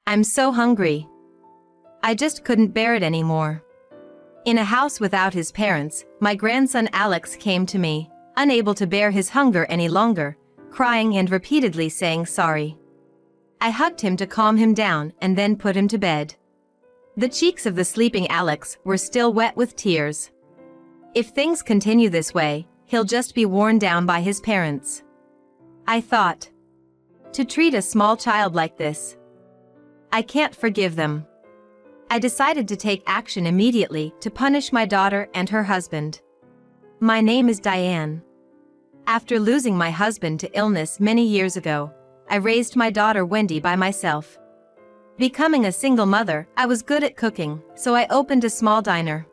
I'm so hungry. I just couldn't bear it anymore. In a house without his parents, my grandson Alex came to me, unable to bear his hunger any longer, crying and repeatedly saying sorry. I hugged him to calm him down and then put him to bed. The cheeks of the sleeping Alex were still wet with tears. If things continue this way, he'll just be worn down by his parents. I thought. To treat a small child like this. I can't forgive them. I decided to take action immediately to punish my daughter and her husband. My name is Diane. After losing my husband to illness many years ago, I raised my daughter Wendy by myself. Becoming a single mother, I was good at cooking, so I opened a small diner.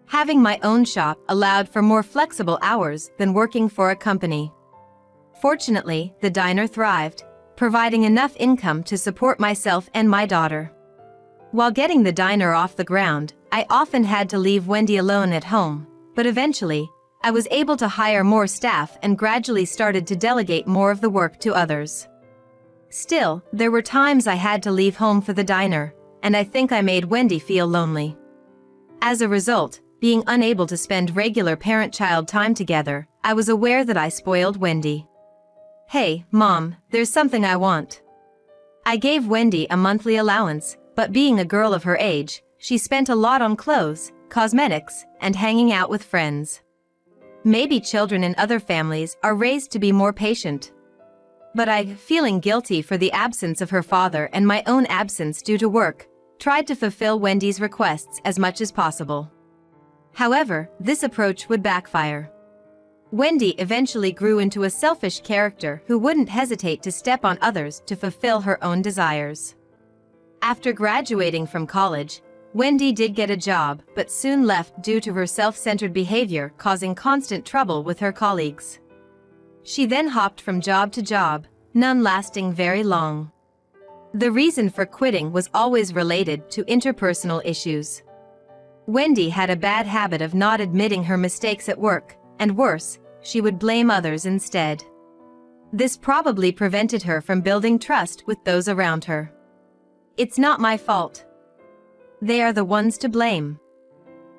Having my own shop allowed for more flexible hours than working for a company. Fortunately, the diner thrived, providing enough income to support myself and my daughter. While getting the diner off the ground, I often had to leave Wendy alone at home, but eventually, I was able to hire more staff and gradually started to delegate more of the work to others. Still, there were times I had to leave home for the diner, and I think I made Wendy feel lonely. As a result, being unable to spend regular parent-child time together, I was aware that I spoiled Wendy. Hey, Mom, there's something I want. I gave Wendy a monthly allowance, but being a girl of her age, she spent a lot on clothes, cosmetics, and hanging out with friends. Maybe children in other families are raised to be more patient. But I, feeling guilty for the absence of her father and my own absence due to work, tried to fulfill Wendy's requests as much as possible. However, this approach would backfire. Wendy eventually grew into a selfish character who wouldn't hesitate to step on others to fulfill her own desires. After graduating from college, Wendy did get a job but soon left due to her self-centered behavior causing constant trouble with her colleagues. She then hopped from job to job, none lasting very long. The reason for quitting was always related to interpersonal issues. Wendy had a bad habit of not admitting her mistakes at work, and worse, she would blame others instead. This probably prevented her from building trust with those around her. It's not my fault. They are the ones to blame.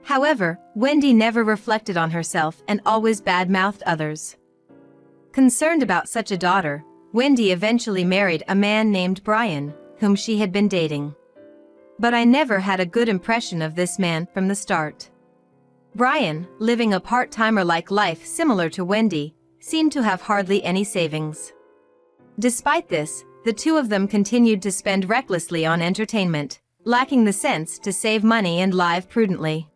However, Wendy never reflected on herself and always bad-mouthed others. Concerned about such a daughter, Wendy eventually married a man named Brian, whom she had been dating. But I never had a good impression of this man from the start. Brian, living a part-timer-like life similar to Wendy, seemed to have hardly any savings. Despite this, the two of them continued to spend recklessly on entertainment, lacking the sense to save money and live prudently.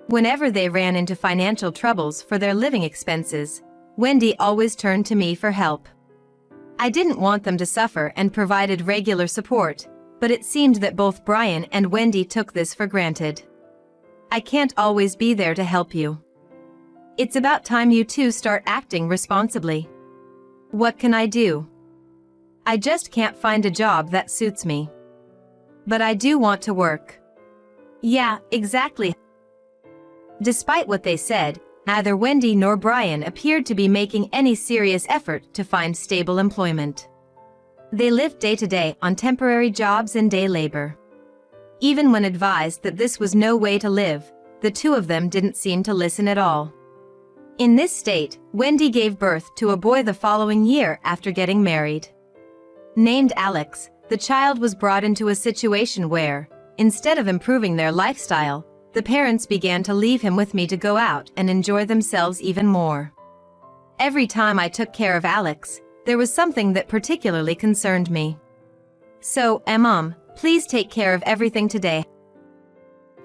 Whenever they ran into financial troubles for their living expenses, Wendy always turned to me for help. I didn't want them to suffer and provided regular support, but it seemed that both Brian and Wendy took this for granted. I can't always be there to help you. It's about time you two start acting responsibly. What can I do? I just can't find a job that suits me. But I do want to work. Yeah, exactly. Despite what they said, neither Wendy nor Brian appeared to be making any serious effort to find stable employment. They lived day to day on temporary jobs and day labor. Even when advised that this was no way to live, the two of them didn't seem to listen at all. In this state, Wendy gave birth to a boy the following year after getting married. Named Alex, the child was brought into a situation where, instead of improving their lifestyle, the parents began to leave him with me to go out and enjoy themselves even more. Every time I took care of Alex, there was something that particularly concerned me. So, Mom, please take care of everything today.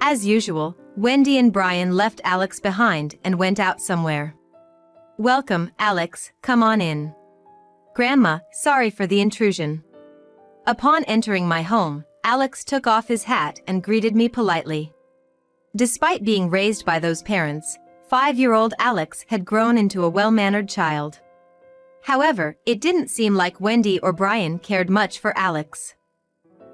As usual, Wendy and Brian left Alex behind and went out somewhere. Welcome, Alex, come on in. Grandma, sorry for the intrusion. Upon entering my home, Alex took off his hat and greeted me politely. Despite being raised by those parents, 5-year-old Alex had grown into a well-mannered child. However, it didn't seem like Wendy or Brian cared much for Alex.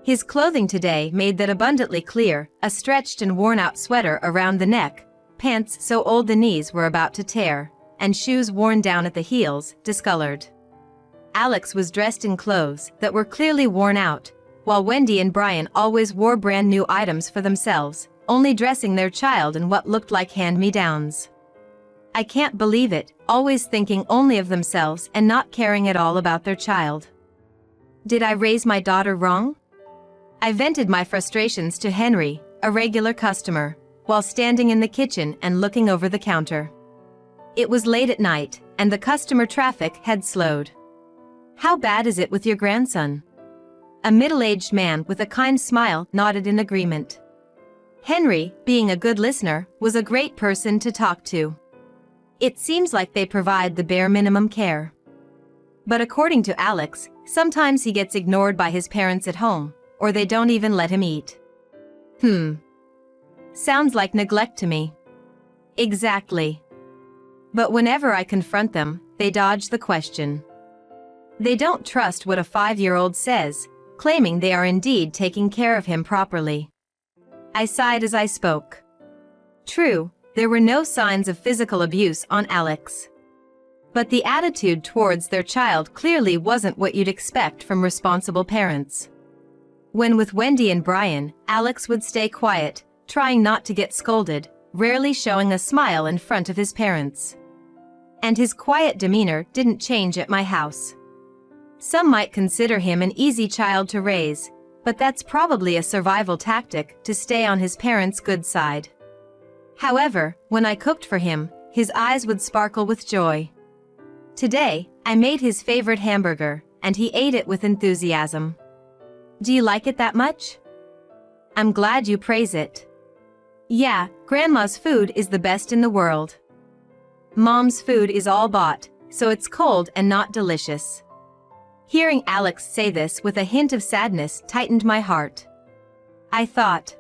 His clothing today made that abundantly clear, a stretched and worn-out sweater around the neck, pants so old the knees were about to tear, and shoes worn down at the heels, discolored. Alex was dressed in clothes that were clearly worn out, while Wendy and Brian always wore brand new items for themselves, only dressing their child in what looked like hand-me-downs. I can't believe it, always thinking only of themselves and not caring at all about their child. Did I raise my daughter wrong? I vented my frustrations to Henry, a regular customer, while standing in the kitchen and looking over the counter. It was late at night, and the customer traffic had slowed. "How bad is it with your grandson?" A middle-aged man with a kind smile nodded in agreement. Henry, being a good listener, was a great person to talk to. "It seems like they provide the bare minimum care. But according to Alex, sometimes he gets ignored by his parents at home, or they don't even let him eat." Sounds like neglect to me. Exactly. But whenever I confront them, they dodge the question. They don't trust what a 5-year-old says, claiming they are indeed taking care of him properly. I sighed as I spoke. True, there were no signs of physical abuse on Alex. But the attitude towards their child clearly wasn't what you'd expect from responsible parents. When with Wendy and Brian, Alex would stay quiet, trying not to get scolded, rarely showing a smile in front of his parents. And his quiet demeanor didn't change at my house. Some might consider him an easy child to raise, but that's probably a survival tactic to stay on his parents' good side. However, when I cooked for him, his eyes would sparkle with joy. Today, I made his favorite hamburger, and he ate it with enthusiasm. "Do you like it that much?" "I'm glad you praise it." "Yeah, Grandma's food is the best in the world. Mom's food is all bought, so it's cold and not delicious." Hearing Alex say this with a hint of sadness tightened my heart. I thought,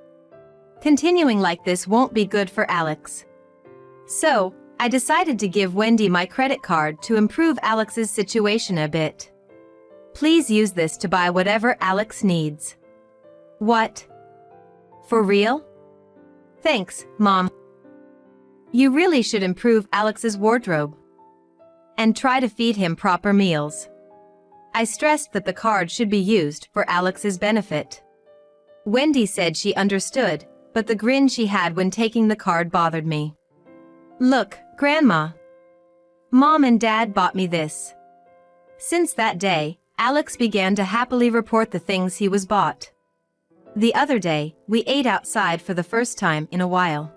continuing like this won't be good for Alex. So, I decided to give Wendy my credit card to improve Alex's situation a bit. "Please use this to buy whatever Alex needs." "What? For real?" "Thanks, Mom. You really should improve Alex's wardrobe. And try to feed him proper meals." I stressed that the card should be used for Alex's benefit. Wendy said she understood, but the grin she had when taking the card bothered me. "Look, Grandma. Mom and Dad bought me this." Since that day, Alex began to happily report the things he was bought. The other day, we ate outside for the first time in a while.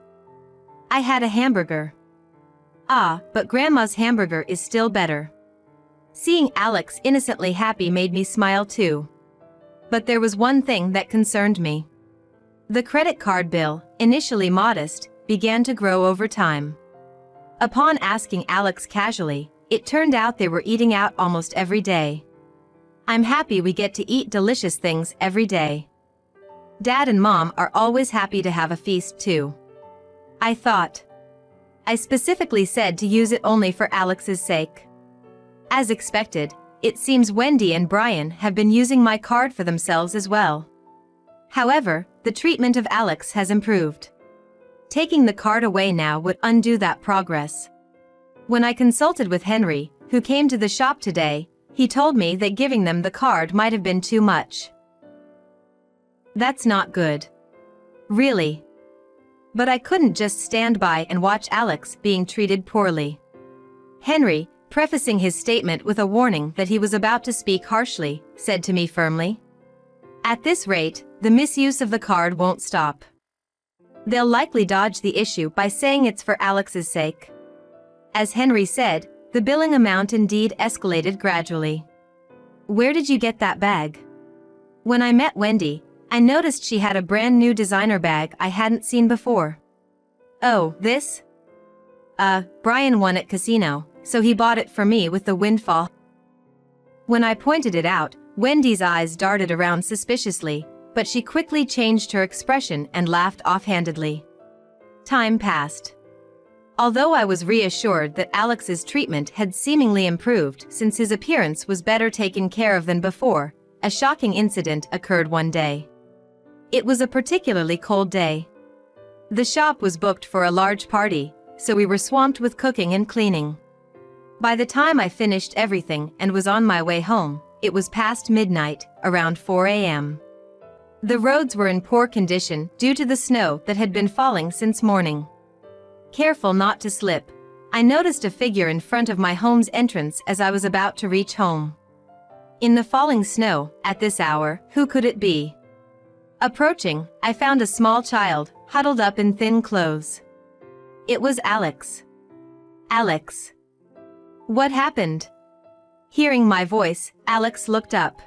I had a hamburger. But Grandma's hamburger is still better. Seeing Alex innocently happy made me smile too. But there was one thing that concerned me. The credit card bill, initially modest, began to grow over time. Upon asking Alex casually, it turned out they were eating out almost every day. I'm happy we get to eat delicious things every day. Dad and Mom are always happy to have a feast too. I thought. I specifically said to use it only for Alex's sake. As expected, it seems Wendy and Brian have been using my card for themselves as well. However, the treatment of Alex has improved. Taking the card away now would undo that progress. When I consulted with Henry, who came to the shop today, he told me that giving them the card might have been too much. That's not good. Really. But I couldn't just stand by and watch Alex being treated poorly. Henry, prefacing his statement with a warning that he was about to speak harshly, said to me firmly, "At this rate, the misuse of the card won't stop. They'll likely dodge the issue by saying it's for Alex's sake." As Henry said, the billing amount indeed escalated gradually. "Where did you get that bag?" When I met Wendy, I noticed she had a brand new designer bag I hadn't seen before. "Oh, this? Brian won at casino, so he bought it for me with the windfall." When I pointed it out, Wendy's eyes darted around suspiciously, but she quickly changed her expression and laughed offhandedly. Time passed. Although I was reassured that Alex's treatment had seemingly improved since his appearance was better taken care of than before, a shocking incident occurred one day. It was a particularly cold day. The shop was booked for a large party, so we were swamped with cooking and cleaning. By the time I finished everything and was on my way home, it was past midnight, around 4 a.m. The roads were in poor condition due to the snow that had been falling since morning. Careful not to slip, I noticed a figure in front of my home's entrance as I was about to reach home. In the falling snow, at this hour, who could it be? Approaching, I found a small child, huddled up in thin clothes. It was Alex. Alex. What happened? Hearing my voice, Alex looked up.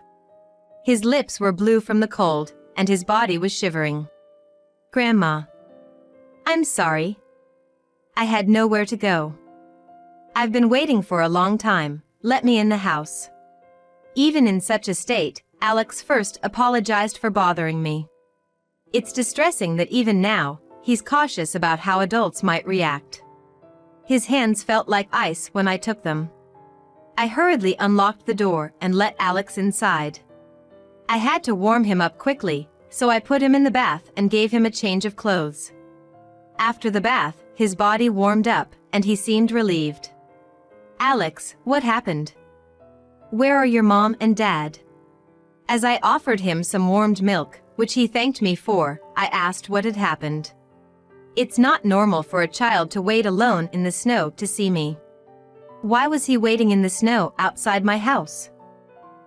His lips were blue from the cold, and his body was shivering. Grandma. I'm sorry. I had nowhere to go. I've been waiting for a long time, let me in the house. Even in such a state, Alex first apologized for bothering me. It's distressing that even now, he's cautious about how adults might react. His hands felt like ice when I took them. I hurriedly unlocked the door and let Alex inside. I had to warm him up quickly, so I put him in the bath and gave him a change of clothes. After the bath, his body warmed up, and he seemed relieved. Alex, what happened? Where are your mom and dad? As I offered him some warmed milk, which he thanked me for, I asked what had happened. It's not normal for a child to wait alone in the snow to see me. Why was he waiting in the snow outside my house?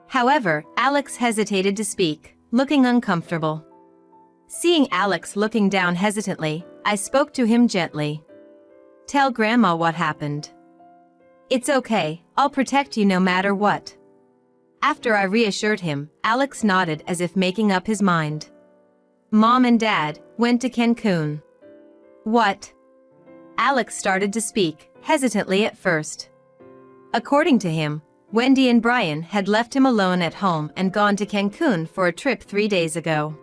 However, Alex hesitated to speak, looking uncomfortable. Seeing Alex looking down hesitantly, I spoke to him gently. Tell Grandma what happened. It's okay, I'll protect you no matter what. After I reassured him, Alex nodded as if making up his mind. Mom and Dad went to Cancun. What? Alex started to speak, hesitantly at first. According to him, Wendy and Brian had left him alone at home and gone to Cancun for a trip 3 days ago.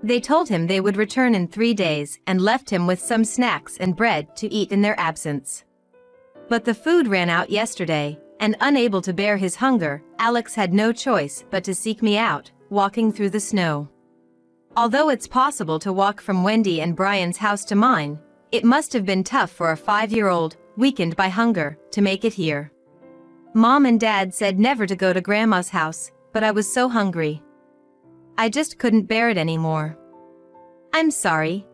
They told him they would return in 3 days and left him with some snacks and bread to eat in their absence. But the food ran out yesterday, and unable to bear his hunger, Alex had no choice but to seek me out, walking through the snow. Although it's possible to walk from Wendy and Brian's house to mine, it must have been tough for a 5-year-old, weakened by hunger, to make it here. Mom and Dad said never to go to Grandma's house, but I was so hungry. I just couldn't bear it anymore. I'm sorry.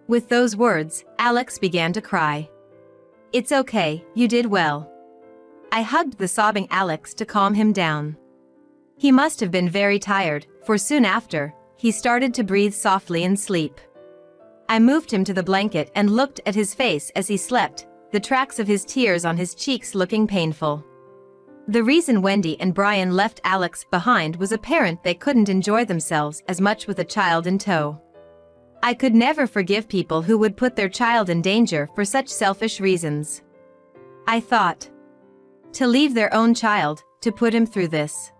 With those words, Alex began to cry. It's okay, you did well. I hugged the sobbing Alex to calm him down. He must have been very tired, for soon after, he started to breathe softly and sleep. I moved him to the blanket and looked at his face as he slept, the tracks of his tears on his cheeks looking painful. The reason Wendy and Brian left Alex behind was apparent: they couldn't enjoy themselves as much with a child in tow. I could never forgive people who would put their child in danger for such selfish reasons. I thought. To leave their own child, to put him through this.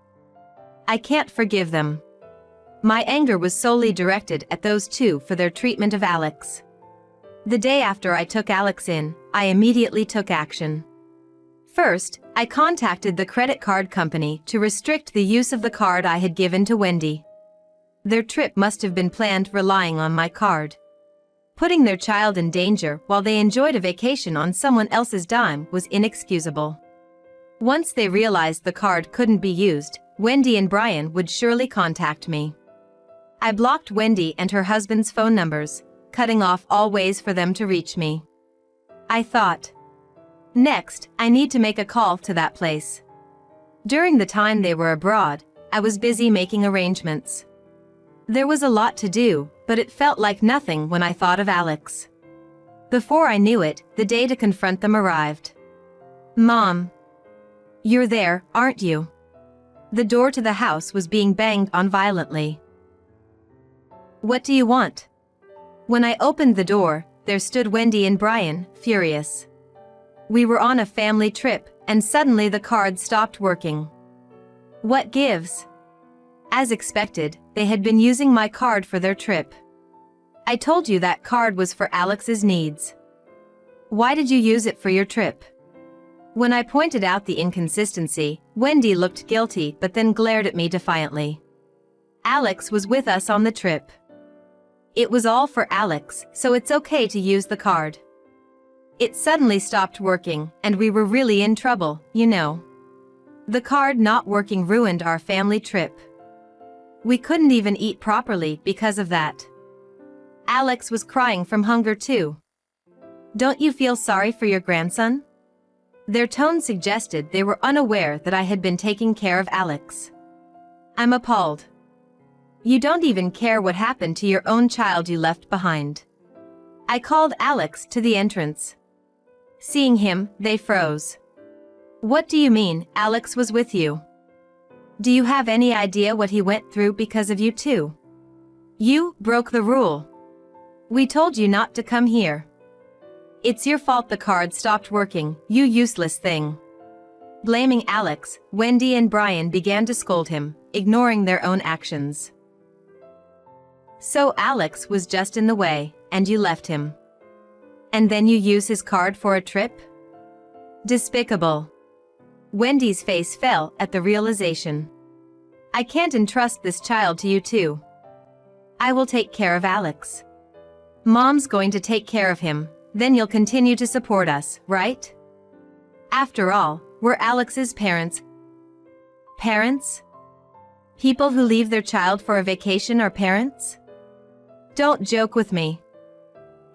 I can't forgive them. My anger was solely directed at those two for their treatment of Alex. The day after I took Alex in, I immediately took action. First, I contacted the credit card company to restrict the use of the card I had given to Wendy. Their trip must have been planned relying on my card. Putting their child in danger while they enjoyed a vacation on someone else's dime was inexcusable. Once they realized the card couldn't be used, Wendy and Brian would surely contact me. I blocked Wendy and her husband's phone numbers, cutting off all ways for them to reach me. I thought. Next, I need to make a call to that place. During the time they were abroad, I was busy making arrangements. There was a lot to do, but it felt like nothing when I thought of Alex. Before I knew it, the day to confront them arrived. Mom. You're there, aren't you? The door to the house was being banged on violently. What do you want? When I opened the door, there stood Wendy and Brian, furious. We were on a family trip, and suddenly the card stopped working. What gives? As expected, they had been using my card for their trip. I told you that card was for Alex's needs. Why did you use it for your trip? When I pointed out the inconsistency, Wendy looked guilty but then glared at me defiantly. Alex was with us on the trip. It was all for Alex, so it's okay to use the card. It suddenly stopped working, and we were really in trouble, you know. The card not working ruined our family trip. We couldn't even eat properly because of that. Alex was crying from hunger too. Don't you feel sorry for your grandson? Their tone suggested they were unaware that I had been taking care of Alex. I'm appalled. You don't even care what happened to your own child you left behind. I called Alex to the entrance. Seeing him, they froze. What do you mean, Alex was with you? Do you have any idea what he went through because of you too? You broke the rule. We told you not to come here. It's your fault the card stopped working, you useless thing. Blaming Alex, Wendy and Brian began to scold him, ignoring their own actions. So Alex was just in the way, and you left him. And then you use his card for a trip? Despicable. Wendy's face fell at the realization. I can't entrust this child to you too. I will take care of Alex. Mom's going to take care of him, then you'll continue to support us, right? After all, we're Alex's parents. Parents? People who leave their child for a vacation are parents? Don't joke with me.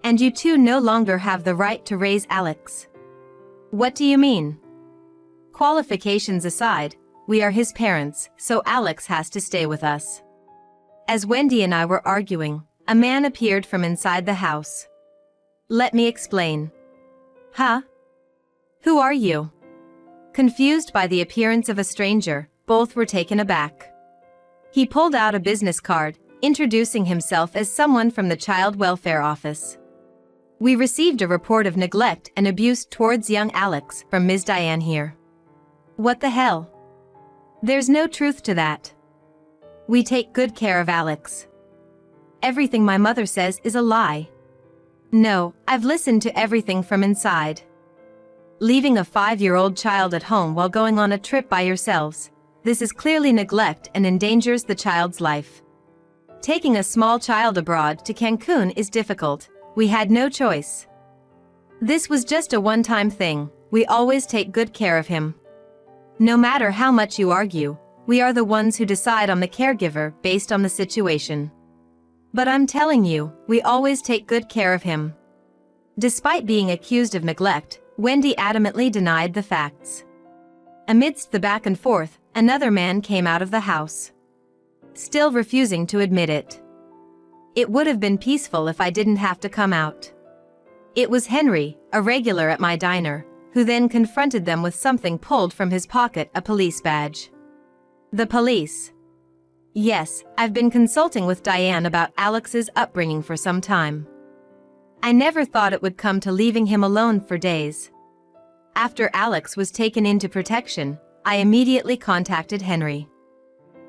And you two no longer have the right to raise Alex. What do you mean? Qualifications aside, we are his parents, so Alex has to stay with us. As Wendy and I were arguing, a man appeared from inside the house. Let me explain. Huh? Who are you? Confused by the appearance of a stranger, both were taken aback. He pulled out a business card, introducing himself as someone from the Child Welfare Office. We received a report of neglect and abuse towards young Alex from Ms. Diane here. What the hell? There's no truth to that. We take good care of Alex. Everything my mother says is a lie. No, I've listened to everything from inside. Leaving a 5-year-old child at home while going on a trip by yourselves, this is clearly neglect and endangers the child's life. Taking a small child abroad to Cancun is difficult, we had no choice. This was just a one-time thing, we always take good care of him. No matter how much you argue, we are the ones who decide on the caregiver based on the situation. But I'm telling you, we always take good care of him. Despite being accused of neglect, Wendy adamantly denied the facts. Amidst the back and forth, another man came out of the house. Still refusing to admit it. It would have been peaceful if I didn't have to come out. It was Henry, a regular at my diner, who then confronted them with something pulled from his pocket, a police badge. The police. Yes, I've been consulting with Diane about Alex's upbringing for some time. I never thought it would come to leaving him alone for days. After Alex was taken into protection, I immediately contacted Henry.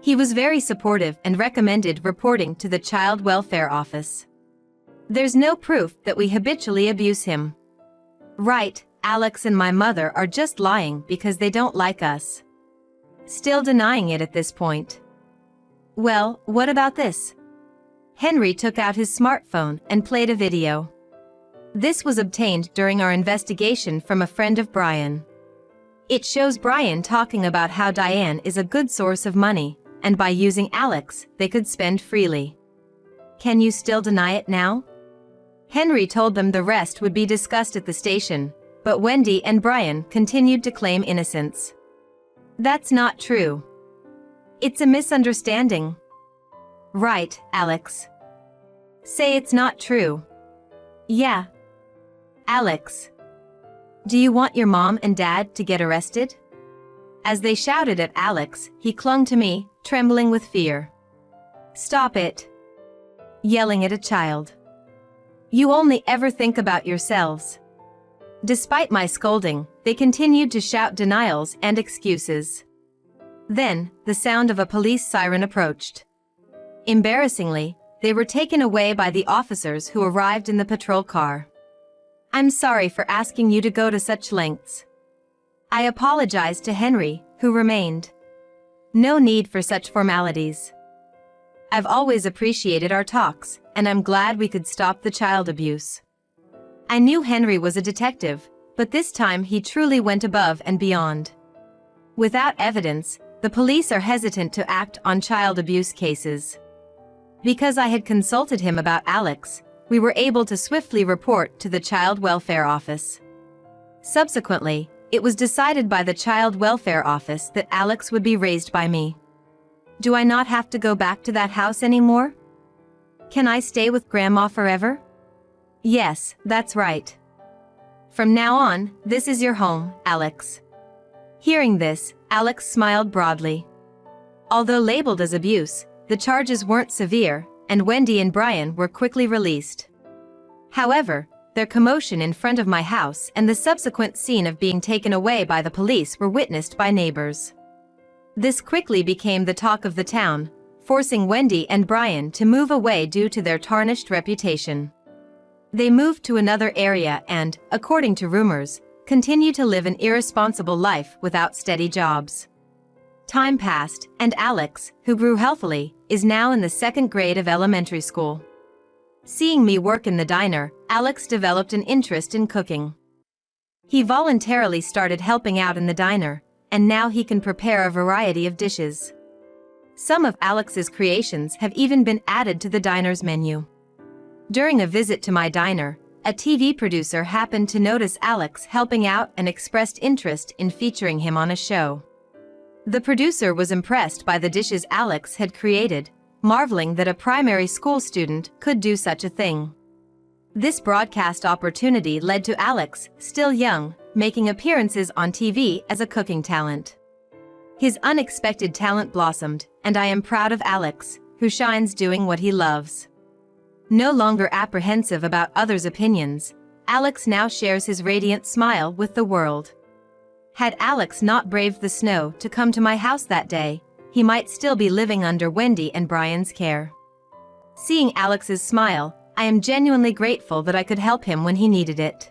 He was very supportive and recommended reporting to the Child Welfare Office. There's no proof that we habitually abuse him. Right, Alex and my mother are just lying because they don't like us. Still denying it at this point. Well, what about this? Henry took out his smartphone and played a video. This was obtained during our investigation from a friend of Brian. It shows Brian talking about how Diane is a good source of money, and by using Alex, they could spend freely. Can you still deny it now? Henry told them the rest would be discussed at the station, but Wendy and Brian continued to claim innocence. That's not true. It's a misunderstanding. Right, Alex. Say it's not true. Yeah. Alex. Do you want your mom and dad to get arrested? As they shouted at Alex, he clung to me, trembling with fear. Stop it. Yelling at a child. You only ever think about yourselves. Despite my scolding, they continued to shout denials and excuses. Then, the sound of a police siren approached. Embarrassingly, they were taken away by the officers who arrived in the patrol car. I'm sorry for asking you to go to such lengths. I apologized to Henry, who remained. No need for such formalities. I've always appreciated our talks, and I'm glad we could stop the child abuse. I knew Henry was a detective, but this time he truly went above and beyond. Without evidence, the police are hesitant to act on child abuse cases. Because I had consulted him about Alex, we were able to swiftly report to the Child Welfare Office. Subsequently, it was decided by the Child Welfare Office that Alex would be raised by me. Do I not have to go back to that house anymore? Can I stay with Grandma forever? Yes, that's right. From now on, this is your home, Alex. Hearing this, Alex smiled broadly. Although labeled as abuse, the charges weren't severe, and Wendy and Brian were quickly released. However, their commotion in front of my house and the subsequent scene of being taken away by the police were witnessed by neighbors. This quickly became the talk of the town, forcing Wendy and Brian to move away due to their tarnished reputation. They moved to another area and, according to rumors, continue to live an irresponsible life without steady jobs. Time passed, and Alex, who grew healthily, is now in the 2nd grade of elementary school. Seeing me work in the diner, Alex developed an interest in cooking. He voluntarily started helping out in the diner, and now he can prepare a variety of dishes. Some of Alex's creations have even been added to the diner's menu. During a visit to my diner, a TV producer happened to notice Alex helping out and expressed interest in featuring him on a show. The producer was impressed by the dishes Alex had created, marveling that a primary school student could do such a thing. This broadcast opportunity led to Alex, still young, making appearances on TV as a cooking talent. His unexpected talent blossomed, and I am proud of Alex, who shines doing what he loves. No longer apprehensive about others' opinions, Alex now shares his radiant smile with the world. Had Alex not braved the snow to come to my house that day, he might still be living under Wendy and Brian's care. Seeing Alex's smile, I am genuinely grateful that I could help him when he needed it.